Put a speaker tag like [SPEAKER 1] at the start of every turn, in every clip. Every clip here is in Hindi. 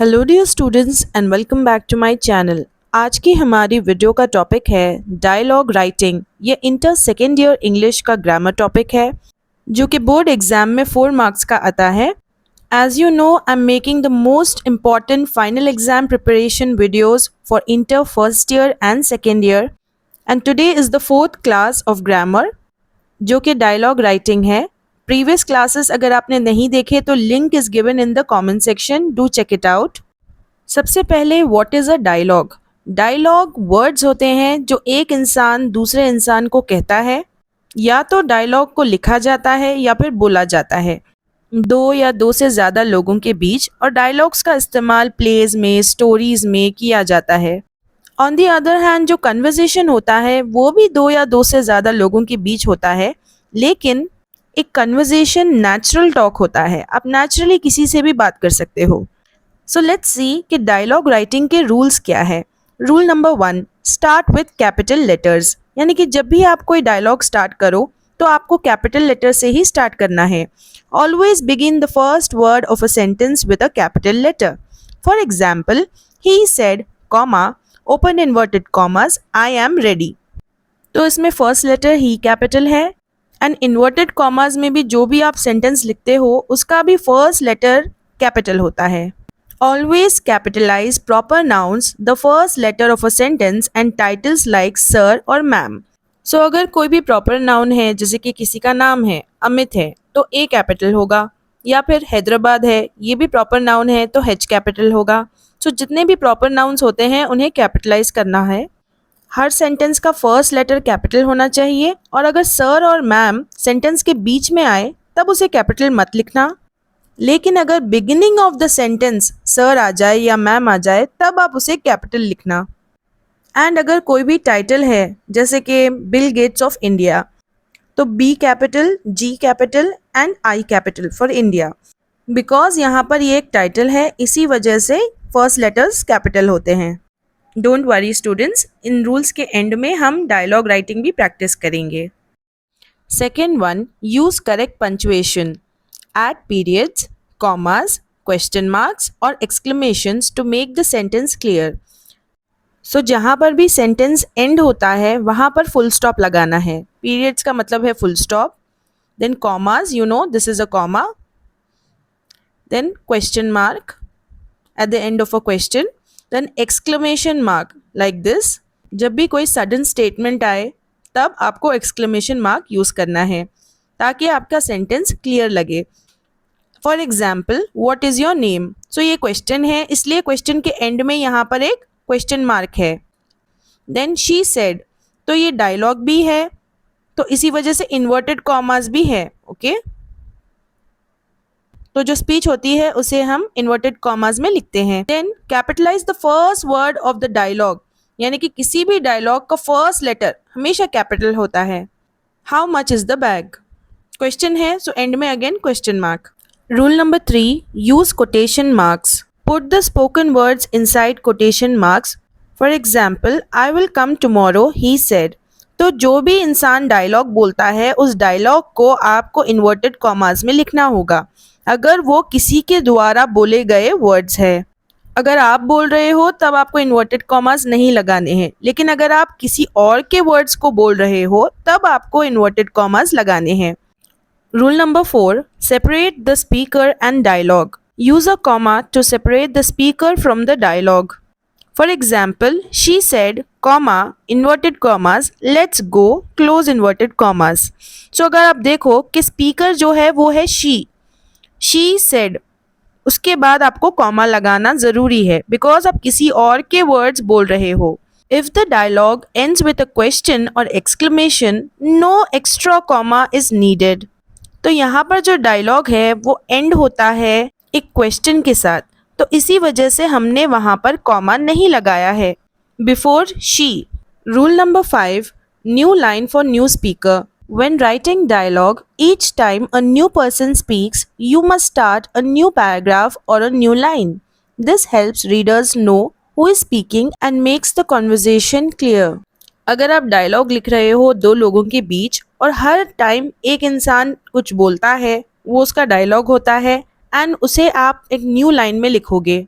[SPEAKER 1] Hello dear students and welcome back to my channel. आज की हमारी वीडियो का टॉपिक है डायलॉग राइटिंग। ये इंटर सेकेंड ईयर इंग्लिश का ग्रामर टॉपिक है जो कि बोर्ड एग्जाम में 4 मार्क्स का आता है। As you know, I am making the most important final exam preparation videos for inter first year and second year and today is the 4th class of grammar जो कि डायलॉग राइटिंग है। प्रीवियस क्लासेस अगर आपने नहीं देखे तो link is given in the comment section, do check it out. सबसे पहले what is a dialogue. Dialogue words होते हैं जो एक इंसान दूसरे इंसान को कहता है, या तो डायलॉग को लिखा जाता है या फिर बोला जाता है दो या दो से ज़्यादा लोगों के बीच, और डायलॉग्स का इस्तेमाल प्लेज में, स्टोरीज में किया जाता है। ऑन दी अदर हैंड जो कन्वर्सेशन होता है वो भी दो या दो से ज़्यादा लोगों के बीच होता है, लेकिन एक कन्वर्सेशन नेचुरल टॉक होता है। आप नेचुरली किसी से भी बात कर सकते हो। सो लेट्स सी कि डायलॉग राइटिंग के रूल्स क्या है। Rule number 1, start with capital letters, यानी कि जब भी आप कोई डायलॉग स्टार्ट करो तो आपको कैपिटल लेटर से ही स्टार्ट करना है। Always begin the first word of a sentence with a capital letter. For example, he said, comma, open inverted commas, I am ready. तो इसमें फर्स्ट लेटर ही कैपिटल है, एंड इन्वर्टेड कॉमास में भी जो भी आप सेंटेंस लिखते हो उसका भी फर्स्ट लेटर कैपिटल होता है। Always capitalize proper nouns, the first letter of a sentence and titles like sir और ma'am. So अगर कोई भी प्रॉपर नाउन है, जैसे कि किसी का नाम है अमित है तो ए कैपिटल होगा, या फिर हैदराबाद है, ये भी प्रॉपर नाउन है तो एच कैपिटल होगा। सो जितने भी प्रॉपर नाउन्स होते हैं उन्हें कैपिटलाइज करना है। हर सेंटेंस का फर्स्ट लेटर कैपिटल होना चाहिए, और अगर सर और मैम सेंटेंस के बीच में आए तब उसे कैपिटल मत लिखना। लेकिन अगर beginning of the sentence sir आ जाए या मैम आ जाए तब आप उसे कैपिटल लिखना। एंड अगर कोई भी टाइटल है, जैसे कि बिल गेट्स ऑफ इंडिया, तो B capital, G capital and I capital for India. Because यहाँ पर ये एक टाइटल है, इसी वजह से फर्स्ट लेटर्स कैपिटल होते हैं। Don't worry students, in rules के एंड में हम डायलॉग राइटिंग भी प्रैक्टिस करेंगे। Second one, use correct punctuation. Add periods, commas, question marks और exclamations to make the sentence clear. So जहाँ पर भी sentence end होता है वहाँ पर full stop लगाना है। Periods का मतलब है full stop. Then commas, you know this is a comma. Then question mark at the end of a question. Then exclamation mark like this. जब भी कोई sudden statement आए तब आपको exclamation mark यूज़ करना है ताकि आपका सेंटेंस क्लियर लगे। For example, what is your name. So ये क्वेश्चन है, इसलिए क्वेश्चन के एंड में यहाँ पर एक क्वेश्चन मार्क है। देन शी सेड, तो ये डायलॉग भी है तो इसी वजह से इन्वर्टेड कॉमास भी है। ओके तो जो स्पीच होती है उसे हम इन्वर्टेड कॉमास में लिखते हैं। Then capitalize the first word of the dialogue, यानी कि किसी भी डायलॉग का फर्स्ट लेटर हमेशा कैपिटल होता है। How much is the bag, question है, सो एंड में again question mark. Rule number 3, use quotation marks. Put the spoken words inside quotation marks. For example, I will come tomorrow, he said. तो जो भी इंसान डायलॉग बोलता है उस डायलॉग को आपको इन्वर्टेड कॉमास में लिखना होगा अगर वो किसी के द्वारा बोले गए वर्ड्स है। अगर आप बोल रहे हो तब आपको इन्वर्टेड कॉमास नहीं लगाने हैं, लेकिन अगर आप किसी और के वर्ड्स को बोल रहे हो तब आपको इन्वर्टेड कॉमास लगाने हैं। Rule number 4, separate the speaker and dialogue. Use a comma to separate the speaker from the dialogue. For example, she said, comma, inverted commas, let's go, close inverted commas. So अगर आप देखो कि speaker जो है वो है she said, उसके बाद आपको comma लगाना ज़रूरी है because आप किसी और के words बोल रहे हो। If the dialogue ends with a question or exclamation, no extra comma is needed. तो यहाँ पर जो डायलॉग है वो एंड होता है एक क्वेश्चन के साथ, तो इसी वजह से हमने वहाँ पर कॉमा नहीं लगाया है before she. Rule number 5, new line for new speaker. When writing dialogue, each time a new person speaks you must start a new paragraph और a new line. This helps readers know who is speaking and makes the conversation clear. अगर आप डायलॉग लिख रहे हो दो लोगों के बीच और हर टाइम एक इंसान कुछ बोलता है, वो उसका डायलॉग होता है, एंड उसे आप एक न्यू लाइन में लिखोगे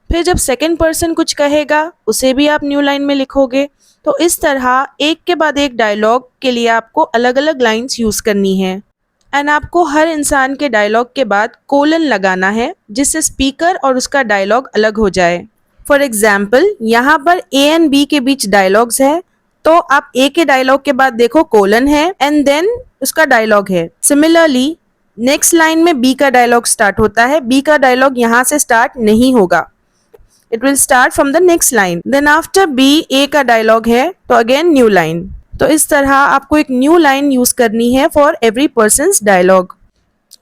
[SPEAKER 1] फिर जब सेकंड पर्सन कुछ कहेगा उसे भी आप न्यू लाइन में लिखोगे। तो इस तरह एक के बाद एक डायलॉग के लिए आपको अलग अलग लाइंस यूज़ करनी है एंड आपको हर इंसान के डायलॉग के बाद कोलन लगाना है जिससे स्पीकर और उसका डायलॉग अलग हो जाए। फॉर एग्जाम्पल यहाँ पर ए एंड बी के बीच डायलॉग्स है, तो आप ए के डायलॉग के बाद देखो कोलन है एंड देन उसका डायलॉग है। सिमिलरली नेक्स्ट लाइन में बी का डायलॉग स्टार्ट होता है, बी का डायलॉग यहाँ से स्टार्ट नहीं होगा, it will start from the next line. Then after B A का डायलॉग है तो अगेन न्यू लाइन। तो इस तरह आपको एक न्यू लाइन यूज करनी है for every person's dialogue.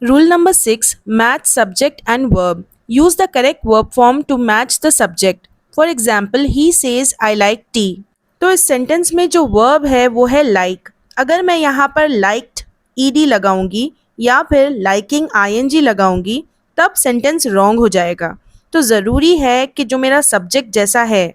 [SPEAKER 1] Rule number 6, match subject and verb. Use the correct verb form to match the subject. For example he says I like tea. तो इस सेंटेंस में जो वर्ब है वो है लाइक। अगर मैं यहाँ पर लाइक्ड ईडी लगाऊंगी या फिर लाइकिंग आईएनजी लगाऊंगी तब सेंटेंस रॉन्ग हो जाएगा। तो ज़रूरी है कि जो मेरा सब्जेक्ट जैसा है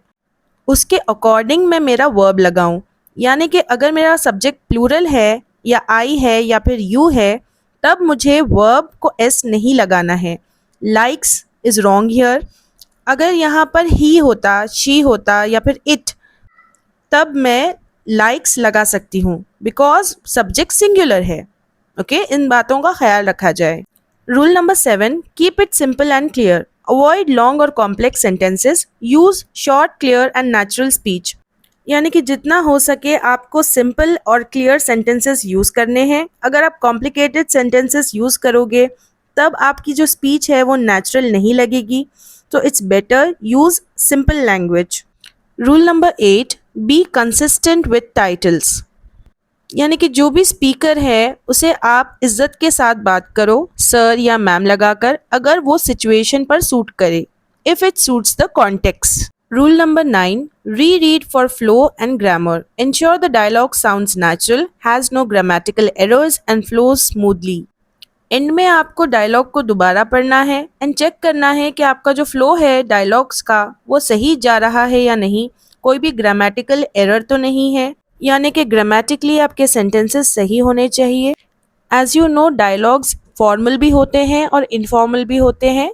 [SPEAKER 1] उसके अकॉर्डिंग मैं मेरा वर्ब लगाऊं। यानी कि अगर मेरा सब्जेक्ट प्लूरल है या आई है या फिर यू है तब मुझे वर्ब को एस नहीं लगाना है। Likes is wrong here. अगर यहाँ पर ही होता, शी होता या फिर इट तब मैं लाइक्स लगा सकती हूँ बिकॉज सब्जेक्ट सिंगुलर है। ओके, इन बातों का ख्याल रखा जाए। Rule number 7, keep it simple and clear. Avoid long और complex sentences, use short clear and natural speech. यानी कि जितना हो सके आपको सिंपल और क्लियर सेंटेंसेस यूज़ करने हैं। अगर आप कॉम्प्लिकेटेड सेंटेंसेस यूज़ करोगे तब आपकी जो स्पीच है वो नेचुरल नहीं लगेगी। तो it's better use simple language. Rule number 8, be consistent with titles. यानी कि जो भी स्पीकर है उसे आप इज्जत के साथ बात करो, सर या मैम लगाकर, अगर वो सिचुएशन पर सूट करे, if it suits the context. Rule number 9, reread for flow and grammar. Ensure the dialogue sounds natural, has no grammatical errors and flows smoothly. End में आपको डायलॉग को दोबारा पढ़ना है एंड चेक करना है कि आपका जो फ्लो है डायलॉग्स का वो सही जा रहा है या नहीं, कोई भी ग्रामेटिकल एरर तो नहीं है। यानी कि ग्रामेटिकली आपके सेंटेंसेस सही होने चाहिए। As you know dialogues formal भी होते हैं और इनफॉर्मल भी होते हैं।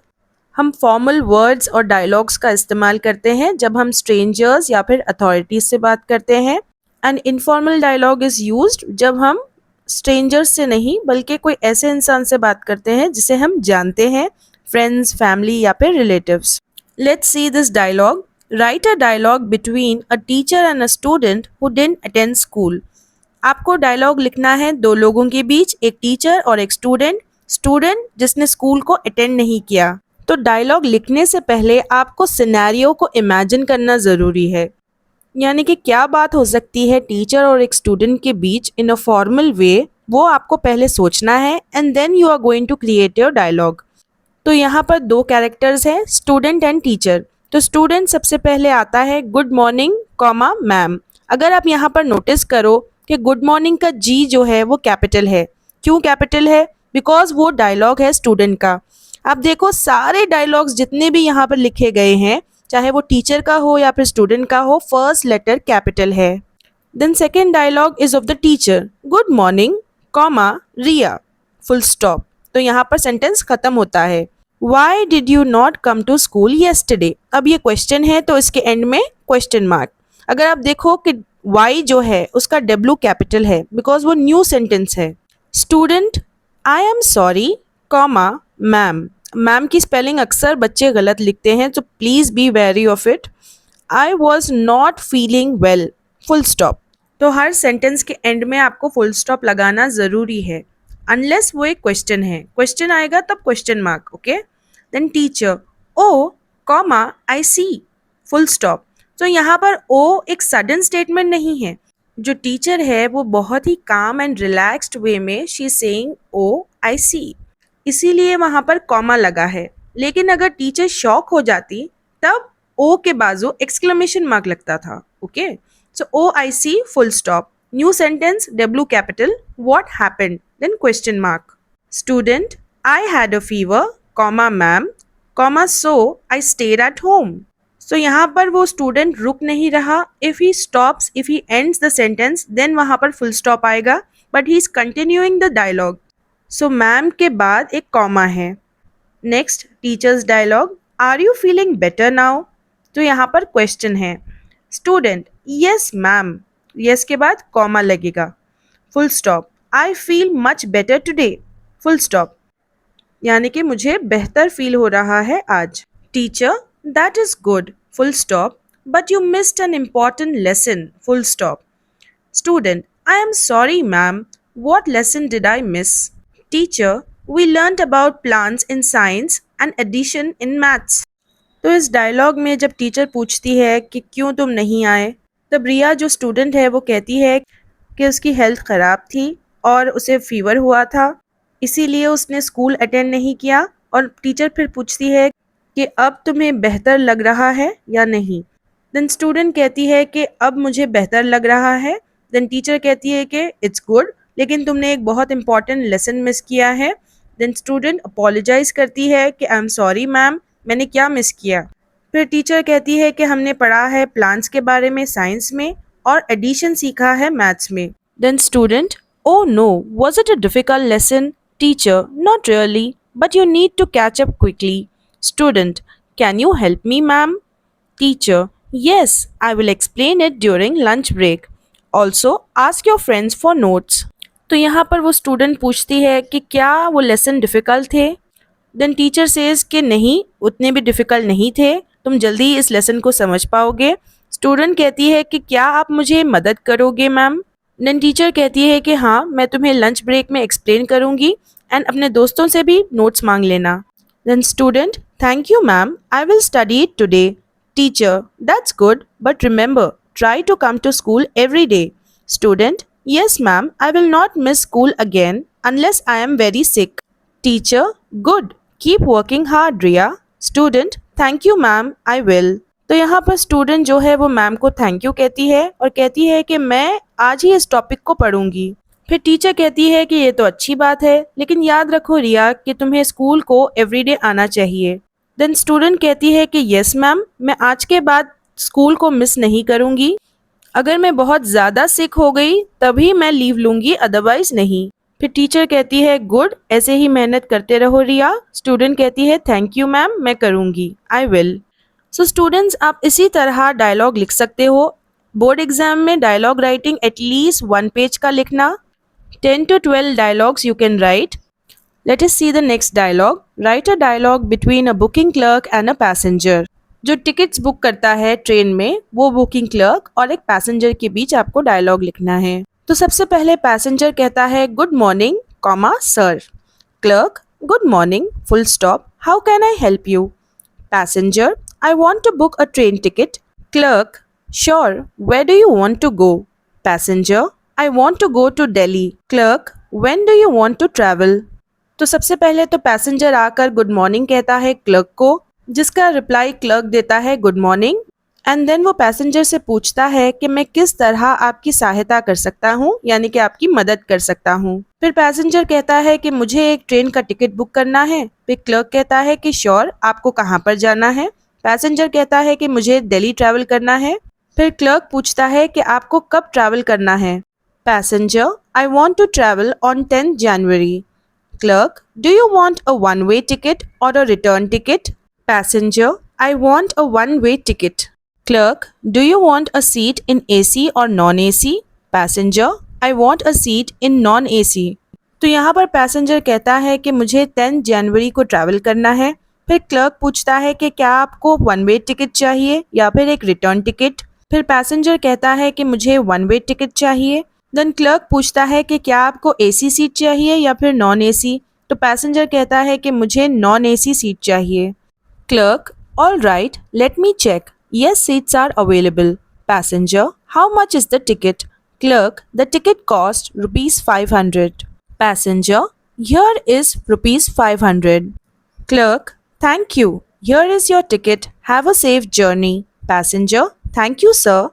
[SPEAKER 1] हम फॉर्मल वर्ड्स और डायलॉग्स का इस्तेमाल करते हैं जब हम स्ट्रेंजर्स या फिर अथॉरिटीज़ से बात करते हैं and informal dialogue is used जब हम स्ट्रेंजर्स से नहीं बल्कि कोई ऐसे इंसान से बात करते हैं जिसे हम जानते हैं, फ्रेंड्स, फैमिली या फिर relatives. Let's see this dialogue. Write a dialogue between a teacher and a student who didn't attend school. आपको डायलॉग लिखना है दो लोगों के बीच, एक टीचर और एक स्टूडेंट जिसने स्कूल को अटेंड नहीं किया। तो डायलॉग लिखने से पहले आपको सिनेरियो को इमेजिन करना ज़रूरी है। यानी कि क्या बात हो सकती है टीचर और एक स्टूडेंट के बीच इन अ फॉर्मल वे, वो आपको पहले सोचना है and then you are going to create your dialogue. तो यहाँ पर दो कैरेक्टर्स हैं, स्टूडेंट एंड टीचर। तो स्टूडेंट सबसे पहले आता है गुड मॉर्निंग कॉमा मैम। अगर आप यहाँ पर नोटिस करो कि गुड मॉर्निंग का जी जो है वो कैपिटल है। क्यों कैपिटल है? बिकॉज वो डायलॉग है स्टूडेंट का। आप देखो सारे डायलॉग्स जितने भी यहाँ पर लिखे गए हैं, चाहे वो टीचर का हो या फिर स्टूडेंट का हो, फर्स्ट लेटर कैपिटल है। Then second dialogue is of the teacher, good morning comma Riya full stop. तो यहाँ पर सेंटेंस खत्म होता है। Why did you not come to school yesterday? अब ये क्वेश्चन है तो इसके एंड में क्वेश्चन मार्क। अगर आप देखो कि Y जो है उसका W कैपिटल है बिकॉज वो न्यू सेंटेंस है। Student, I am sorry comma ma'am. Ma'am की स्पेलिंग अक्सर बच्चे गलत लिखते हैं तो please be very of it. I was not feeling well full stop. तो हर सेंटेंस के एंड में आपको फुल स्टॉप लगाना ज़रूरी है अनलेस वो एक क्वेश्चन है। क्वेश्चन आएगा तब question mark. Okay. Then teacher, oh comma I see full stop. तो यहाँ पर ओ एक सडन स्टेटमेंट नहीं है। जो टीचर है वो बहुत ही काम एंड रिलैक्स्ड वे में शी सेइंग ओ आई सी, इसीलिए वहाँ पर कॉमा लगा है। लेकिन अगर टीचर शॉक हो जाती तब ओ के बाजू एक्सक्लेमेशन मार्क लगता था। Okay, so oh I see full stop. New sentence W capital, what happened, then question mark. Student, I had a fever, comma ma'am, comma so I stayed at home. So यहाँ पर वो स्टूडेंट रुक नहीं रहा। If he stops, if he ends the sentence, then वहाँ पर full stop आएगा, but he is continuing the dialogue. So ma'am के बाद एक comma है। Next, teacher's dialogue. Are you feeling better now? तो यहाँ पर क्वेश्चन है। स्टूडेंट, यस मैम, यस के बाद कॉमा लगेगा, full stop. I feel much better today, full stop, यानी कि मुझे बेहतर फील हो रहा है आज। Teacher, that is good, full stop, but you missed an important lesson, full stop. Student, I am sorry, ma'am. What lesson did I miss? Teacher, we learnt about plants in science and addition in maths. तो इस डायलॉग में जब टीचर पूछती है कि क्यों तुम नहीं आए, तब रिया जो स्टूडेंट है वो कहती है कि उसकी हेल्थ ख़राब थी और उसे फीवर हुआ था, इसीलिए उसने स्कूल अटेंड नहीं किया। और टीचर फिर पूछती है कि अब तुम्हें बेहतर लग रहा है या नहीं। देन स्टूडेंट कहती है कि अब मुझे बेहतर लग रहा है। देन टीचर कहती है कि इट्स गुड, लेकिन तुमने एक बहुत इंपॉर्टेंट लेसन मिस किया है। देन स्टूडेंट अपोलोजाइज करती है कि आई एम सॉरी मैम, मैंने क्या मिस किया। फिर टीचर कहती है कि हमने पढ़ा है प्लांट्स के बारे में साइंस में और एडिशन सीखा है मैथ्स में। Then student, oh no, was it a difficult lesson? Teacher, not really, but you need to catch up quickly. Student, can you help me ma'am? Teacher, yes, I will explain it during lunch break. Also, ask your friends for notes. तो यहाँ पर वो स्टूडेंट पूछती है कि क्या वो लेसन डिफ़िकल्ट थे? देन टीचर सेज़ कि नहीं, उतने भी डिफ़िकल्ट नहीं थे, तुम जल्दी इस लेसन को समझ पाओगे। स्टूडेंट कहती है कि क्या आप मुझे मदद करोगे मैम? देन टीचर कहती है कि हाँ, मैं तुम्हें लंच ब्रेक में एक्सप्लेन करूँगी एंड अपने दोस्तों से भी नोट्स मांग लेना। Then student, thank you ma'am, I will study it today. Teacher, that's good, but remember, try to come to school every day. Student, yes ma'am, I will not miss school again unless I am very sick. Teacher, good, keep working hard Riya. Student, thank you ma'am, I will. तो यहाँ पर स्टूडेंट जो है वो मैम को थैंक यू कहती है और कहती है कि मैं आज ही इस टॉपिक को पढ़ूंगी। फिर टीचर कहती है कि ये तो अच्छी बात है, लेकिन याद रखो रिया कि तुम्हें स्कूल को एवरीडे आना चाहिए। देन स्टूडेंट कहती है कि यस मैम, मैं आज के बाद स्कूल को मिस नहीं करूँगी। अगर मैं बहुत ज़्यादा सिक हो गई तभी मैं लीव लूँगी, अदरवाइज़ नहीं। फिर टीचर कहती है गुड, ऐसे ही मेहनत करते रहो रिया। स्टूडेंट कहती है थैंक यू मैम, मैं करूँगी, आई विल। सो स्टूडेंट्स, आप इसी तरह डायलॉग लिख सकते हो। बोर्ड एग्जाम में डायलॉग राइटिंग एटलीस्ट 1 पेज का लिखना। 10 to 12 dialogues you can write. Let us see the next dialogue. Write a dialogue between a booking clerk and a passenger. जो टिकट्स बुक करता है ट्रेन में, वो बुकिंग क्लर्क और एक पैसेंजर के बीच आपको डायलॉग लिखना है। तो सबसे पहले पैसेंजर कहता है good morning, comma sir. Clerk, good morning, full stop, how can I help you? Passenger, I want to book a train ticket. Clerk, sure, where do you want to go? Passenger, I want to go to Delhi. Clerk, when do you want to travel? तो सबसे पहले तो पैसेंजर आकर गुड मॉर्निंग कहता है क्लर्क को, जिसका रिप्लाई क्लर्क देता है गुड मॉर्निंग। एंड देन वो पैसेंजर से पूछता है कि मैं किस तरह आपकी सहायता कर सकता हूँ, यानी कि आपकी मदद कर सकता हूँ। फिर पैसेंजर कहता है कि मुझे एक ट्रेन का टिकट बुक करना है। फिर क्लर्क कहता है कि श्योर, आपको कहाँ पर जाना है? पैसेंजर कहता है कि मुझे दिल्ली ट्रैवल करना है। फिर क्लर्क पूछता है कि आपको कब ट्रैवल करना है? Passenger, I want to travel on 10 January. Clerk, do you want a one-way ticket or a return ticket? Passenger, I want a one-way ticket. Clerk, do you want a seat in AC or non-AC? Passenger, I want a seat in non-AC. तो यहाँ पर पैसेंजर कहता है कि मुझे 10 जनवरी को ट्रैवल करना है। फिर क्लर्क पूछता है कि क्या आपको वन वे टिकट चाहिए या फिर एक रिटर्न टिकट? फिर पैसेंजर कहता है कि मुझे वन वे टिकट चाहिए। देन क्लर्क पूछता है कि क्या आपको एसी सीट चाहिए या फिर नॉन एसी? तो पैसेंजर कहता है कि मुझे नॉन एसी सीट चाहिए। Clerk, all right, let me check, yes seats are available. Passenger, how much is the ticket? Clerk, the ticket cost ₹500. Passenger, here is ₹500. Clerk, thank you, here is your ticket, have a safe journey. Passenger, thank you sir.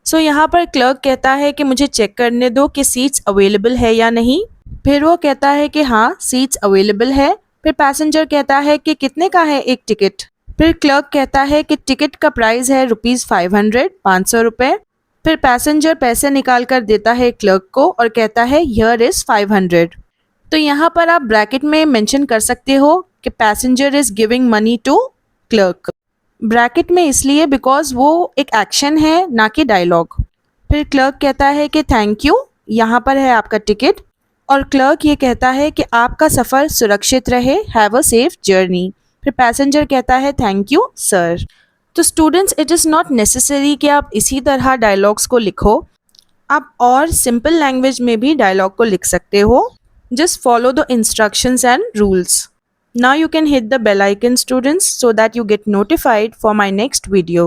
[SPEAKER 1] So यहाँ पर क्लर्क कहता है कि मुझे चेक करने दो कि सीट्स अवेलेबल है या नहीं। फिर वो कहता है कि हाँ, सीट्स अवेलेबल है। फिर पैसेंजर कहता है कि कितने का है एक टिकट? फिर क्लर्क कहता है कि टिकट का प्राइस है ₹500, 500 रुपये। फिर पैसेंजर पैसे निकाल कर देता है क्लर्क को और कहता है हियर इज़ 500। तो यहाँ पर आप ब्रैकेट में मेंशन कर सकते हो कि passenger is giving money to clerk. Bracket में इसलिए बिकॉज वो एक एक्शन है ना कि डायलॉग। फिर क्लर्क कहता है कि थैंक यू, यहाँ पर है आपका टिकट। और क्लर्क ये कहता है कि आपका सफ़र सुरक्षित रहे, हैव अ सेफ जर्नी। फिर पैसेंजर कहता है थैंक यू सर। तो students, it is not necessary कि आप इसी तरह डायलॉग्स को लिखो, आप और सिंपल लैंग्वेज में भी डायलॉग को लिख सकते हो। Just follow the instructions and rules. Now you can hit the bell icon, students, so that you get notified for my next video.